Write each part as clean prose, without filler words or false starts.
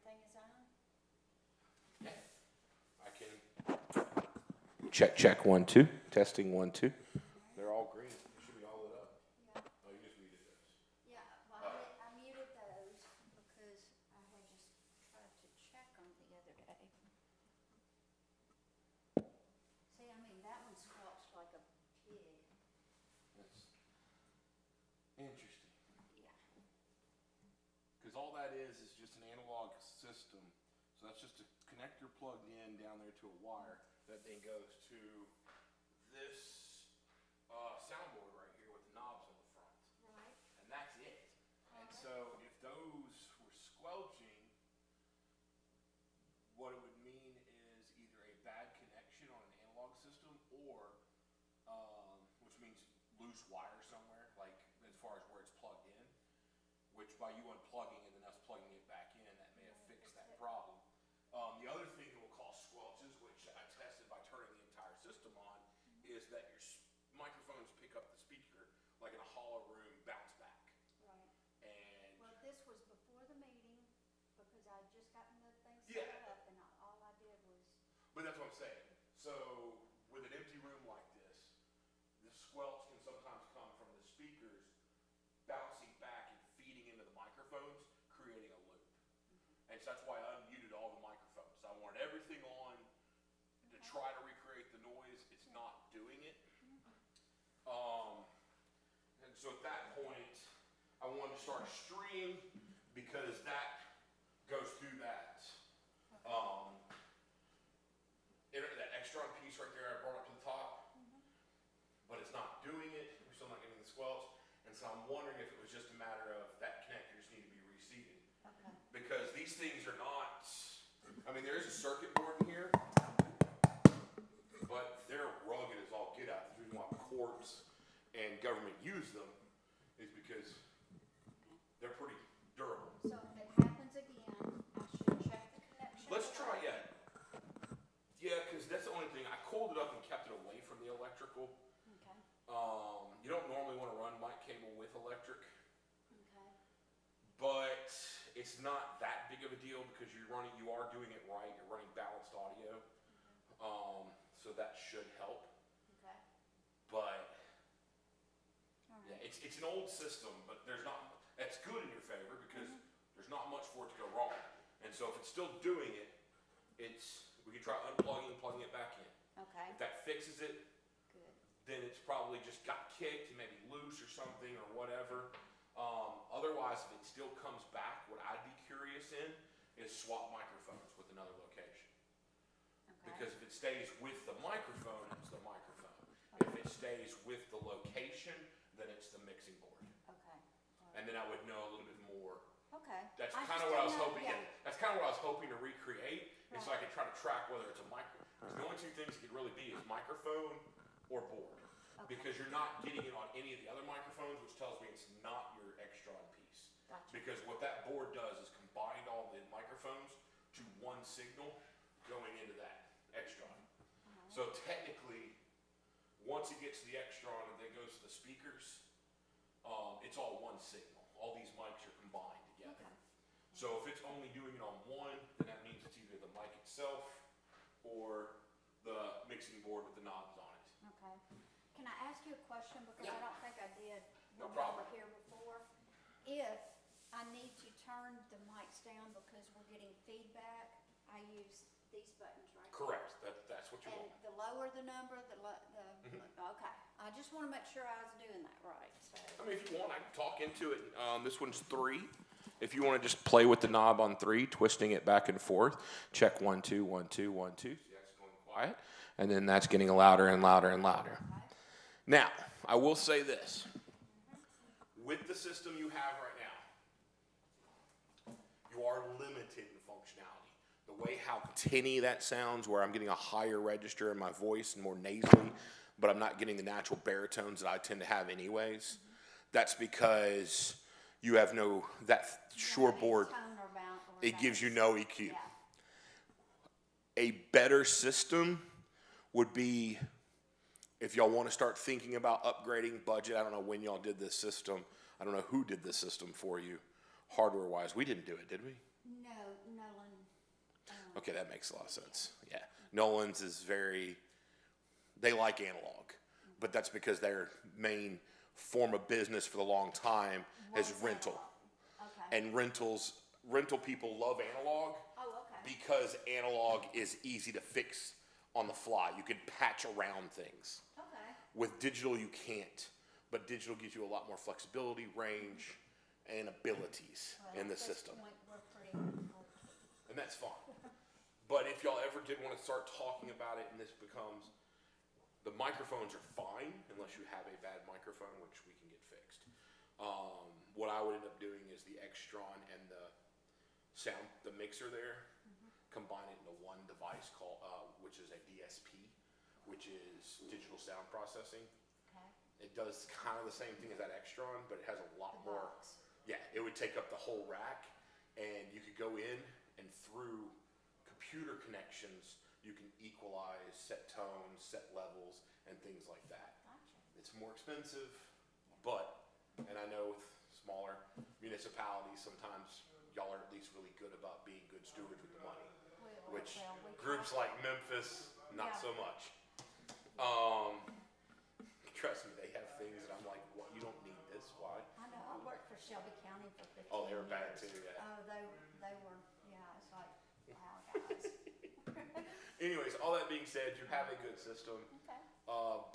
everything is on? Yeah, I can. Check, check, 1, 2. Testing, 1, 2. They're all green. They should be all lit up. Yeah. Oh, you just muted those. Yeah, well, I muted those because I had just tried to check them the other day. See, I mean, that one squelched like a pig. That's interesting. Yeah. Because all that is just an analog system. So that's just a connector plugged in down there to a wire that then goes to this soundboard right here with the knobs on the front. Right. And that's it. And so if those were squelching, what it would mean is either a bad connection on an analog system or, which means loose wire somewhere, like as far as where it's plugged in, which by you unplugging and then us plugging it back in, that may have fixed that problem. The other thing that will cause squelches, which I tested by turning the entire system on, is that your microphones pick up the speaker like in a hollow room, bounce back. Right. And Well, this was before the meeting because I had just gotten the thing Yeah. set up and all I did was. But that's what I'm saying. So with an empty room like this, the squelch can sometimes come from the speakers bouncing back and feeding into the microphones, creating a loop. And so that's why I unmuted all the microphones. I wanted everything on to try to recreate the noise. It's not doing it. And so at that point, I wanted to start a stream because that goes through that that extron piece right there I brought up to the top, but it's not doing it. We're still not getting the squelch. And so I'm wondering if it was just a matter of that connector just need to be reseated. Okay. Because these things are not, I mean, there is a circuit board in here, but they're rugged as all get out. The reason why courts and government use them is because they're pretty durable. So if it happens again, I should check the connection. Let's try it. Yeah, because that's the only thing. I cooled it up and kept it away from the electrical. Okay. You don't normally want to run mic cable with electric, Okay. but it's not that big of a deal because you are doing it right. You're running balanced audio, so that should help. Okay. But All yeah, right. it's an old system, but that's good in your favor because there's not much for it to go wrong. And so if it's still doing it, we can try unplugging and plugging it back in. Okay. If that fixes it, Good. then it's probably just got kicked and maybe loose or something or whatever. Otherwise, if it still comes back, what I'd be curious in is swap microphones with another location. Okay. Because if it stays with the microphone, it's the microphone. If it stays with the location, then it's the mixing board. Okay. All And then I would know a little bit more. Okay. That's I kind just of what I was didn't know- hoping. yeah. That's kind of what I was hoping to recreate, and so I Right. could try to track whether it's a micro. Because the only two things it could really be is microphone or board, Okay. because you're not getting it on any of the other microphones, which tells me it's not your extron piece. Gotcha. Because what that board does is combine all the microphones to one signal going into that extron. So technically, once it gets to the extron and then goes to the speakers, it's all one signal. All these mics are combined together. Okay. So if it's only doing it on one, then that means it's either the mic itself or the mixing board with the knobs on it. Okay. Can I ask you a question, because Yeah. I don't think I did No when we problem. were here before? If I need to turn the mics down because we're getting feedback, I use these buttons right here. Correct. That's what you And want. the lower the number, okay. I just want to make sure I was doing that right, so. I mean, if you want, I can talk into it. This one's 3. If you want to just play with the knob on 3, twisting it back and forth, check 1, 2, 1, 2, 1, 2. See, that's going quiet. And then that's getting louder and louder and louder. Okay. Now, I will say this. With the system you have right now, you are limited in functionality. The way how tinny that sounds, where I'm getting a higher register in my voice and more nasally, but I'm not getting the natural baritones that I tend to have anyways, that's because you have that Shure board, Tone or it gives you no EQ. Yeah. A better system would be, if y'all want to start thinking about upgrading budget, I don't know when y'all did this system. I don't know who did this system for you, hardware-wise. We didn't do it, did we? No, Nolan, Okay, that makes a lot of sense. Yeah, Nolan's is very. They like analog, but that's because their main form of business for the long time is what's rental, analog? Okay. and rental people love analog Oh, okay. because analog is easy to fix on the fly. You can patch around things. Okay. With digital, you can't, but digital gives you a lot more flexibility, range, and abilities Well, in the at this system. point, we're pretty, And that's fine. But if y'all ever did want to start talking about it and this becomes, the microphones are fine unless you have a bad microphone, which we can get fixed. What I would end up doing is the Extron and the mixer there, combine it into one device called, which is a DSP, which is digital sound processing. okay. It does kind of the same thing as that Extron, but it has a lot The more. box. Yeah, it would take up the whole rack, and you could go in and through computer connections, you can equalize, set tones, set levels, and things like that. Gotcha. It's more expensive, but, and I know with smaller municipalities, sometimes y'all are at least really good about being good stewards with the money, which We groups try. like Memphis, not Yeah. so much. Trust me, they have things that I'm like, what, you don't need this, why? I know, I worked for Shelby County for 15 years. Oh, they were bad too, yeah. Oh, they were, yeah, it's like, wow, guys. Anyways, all that being said, you have a good system, Okay.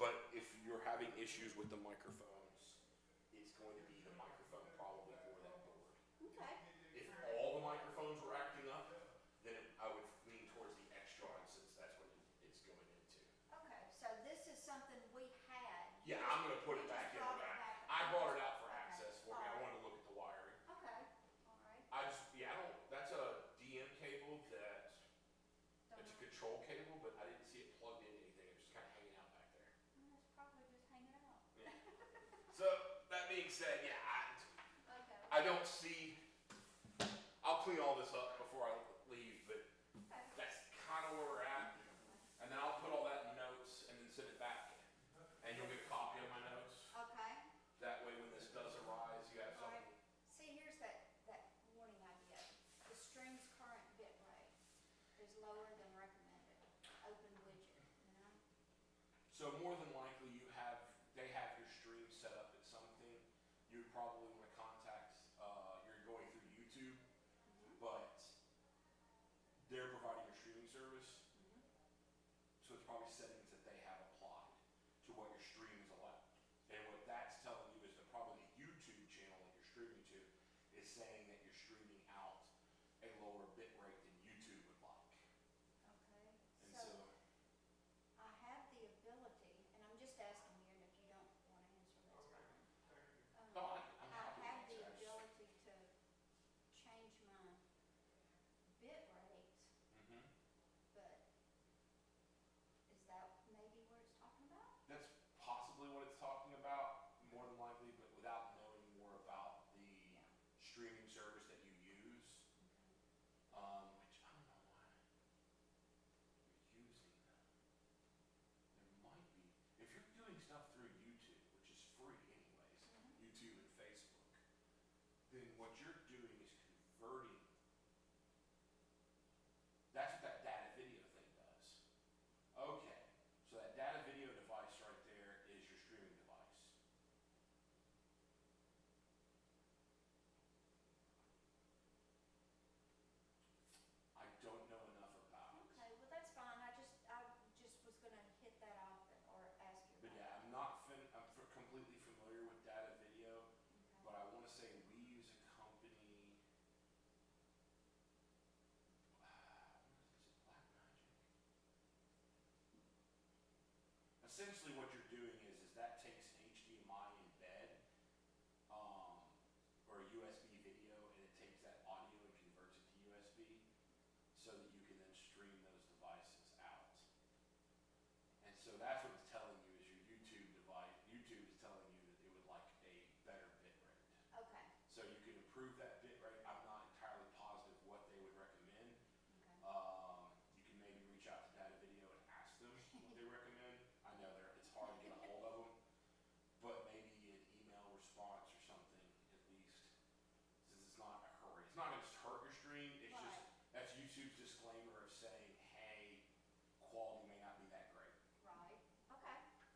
but if you're having issues with the microphones, it's going to be the microphone probably for that board. Okay. If all the microphones were acting up, then I would lean towards the Extron since that's what it's going into. Okay, so this is something we had. Yeah, I'm gonna put it You back just in the brought it rack. back. I brought it out for Okay. access for me. All I right. wanted to look at the wiring. Okay, all right. That's a DM cable that, Don't it's a know. control cable, but I didn't see it plugged into anything. It was just kind of hanging out back there. Well, it's probably just hanging out. Yeah. So, that being said, yeah, Okay. I don't see, I'll clean all this up before I leave, but Okay. that's kind of where we're at. And then I'll put all that in notes and then send it back. And you'll get a copy of my notes. Okay. That way, when this does arise, you have All right. something. See, here's that warning idea. The stream's current bit rate is lower than recommended. Open widget, you know? So more than likely, they have your stream set up at something. You would probably want to contact, you're going through YouTube, but they're providing your streaming service. So it's probably settings that they have applied to what your stream is allowed. And what that's telling you is that probably the YouTube channel that you're streaming to is saying that you're streaming out a lower bit rate than YouTube would like. Okay. And So so, I have the ability, and I'm just asking you, and if you don't want to answer, that's fine. no, I'm I happy to have the answer. ability to change my bit rate, Mhm. but is that maybe what it's talking about? That's possibly what it's talking about, more than likely, but without knowing more about the Yeah. streaming service that you use, which I don't know why you're using. There might be, if you're doing stuff through YouTube, which is free anyways, YouTube and Facebook, then what you're doing is converting. That's what that data video thing does. Okay, so that data video device right there is your streaming device. I don't know enough about it. Okay, well, that's fine. I just was gonna hit that off or ask you But about yeah, that. completely familiar with data video, Okay. but I want to say we use a company, is it Black Magic? Essentially what you're doing is that takes an HDMI embed, or a USB video, and it takes that audio and converts it to USB, so that you can then stream those devices out. And so that's what it's telling you is your YouTube device. YouTube is telling you that it would like a better bit rate. Okay, So you can improve that bit rate. I'm not entirely positive what they would recommend. okay. You can maybe reach out to Data Video and ask them what they recommend. I know it's hard to get a hold of them, but maybe an email response or something at least, since it's not a hurry. It's not going to hurt your stream. It disclaimer of saying, hey, quality